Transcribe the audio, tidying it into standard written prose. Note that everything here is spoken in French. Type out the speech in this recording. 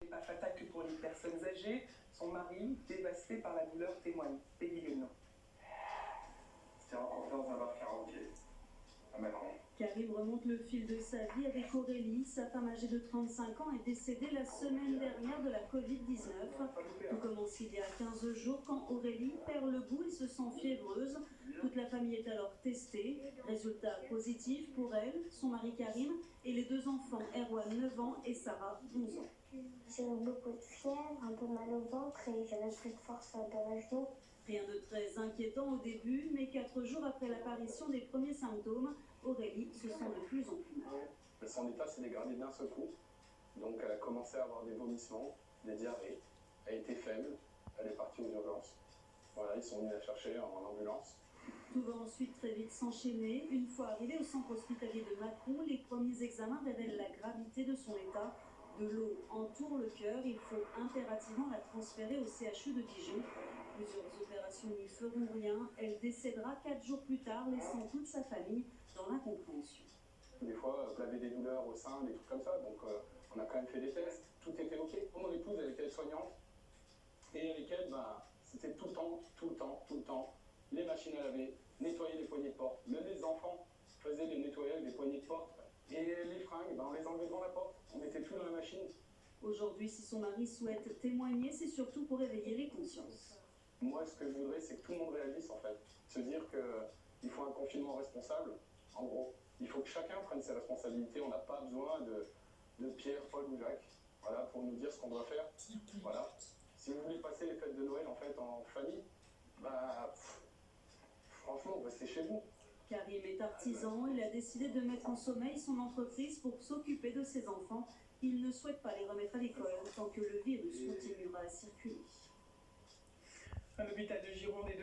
Pas fatal que pour les personnes âgées, son mari, dévasté par la douleur, témoigne. Peggy Lieutenant. C'était rencontré dans un bar karaoké à Macron. Karim remonte le fil de sa vie avec Aurélie. Sa femme âgée de 35 ans est décédée la semaine dernière de la Covid-19. Tout commence il y a 15 jours quand Aurélie perd le goût et se sent fiévreuse. Toute la famille est alors testée. Résultat positif pour elle, son mari Karim et les deux enfants, Erwan 9 ans et Sarah 11 ans. J'ai eu beaucoup de fièvre, un peu mal au ventre et j'avais plus de force dans la genou. Rien de très inquiétant au début, mais 4 jours après l'apparition des premiers symptômes, Aurélie se sent de plus en plus mal. Son état s'est dégradé d'un seul coup, donc elle a commencé à avoir des vomissements, des diarrhées, elle était faible, elle est partie aux urgences. Voilà, ils sont venus la chercher en ambulance. Tout va ensuite très vite s'enchaîner. Une fois arrivée au centre hospitalier de Macron, les premiers examens révèlent la gravité de son état. De l'eau entoure le cœur, il faut impérativement la transférer au CHU de Dijon. Plusieurs opérations n'y feront rien. Elle décédera 4 jours plus tard, laissant toute sa famille dans l'incompréhension. Des fois, elle avait des douleurs au sein, des trucs comme ça, donc on a quand même fait des tests, tout était ok. Mon épouse, elle était soignante, et avec elle, c'était tout le temps, les machines à laver, nettoyer les poignées de porte. Même les enfants faisaient les nettoyages des poignées de porte. Et les fringues, on les enlevait devant la porte, on mettait tout dans la machine. Aujourd'hui, si son mari souhaite témoigner, c'est surtout pour éveiller les consciences. Moi, ce que je voudrais, c'est que tout le monde réagisse, en fait. Se dire qu'il faut un confinement responsable, en gros. Il faut que chacun prenne ses responsabilités. On n'a pas besoin de Pierre, Paul ou Jacques, voilà, pour nous dire ce qu'on doit faire. Voilà. Si vous voulez passer les fêtes de Noël, en fait, en famille, franchement, restez chez vous. Karim est artisan, il a décidé de mettre en sommeil son entreprise pour s'occuper de ses enfants. Il ne souhaite pas les remettre à l'école tant que le virus continuera à circuler. À l'hôpital de Gironde et de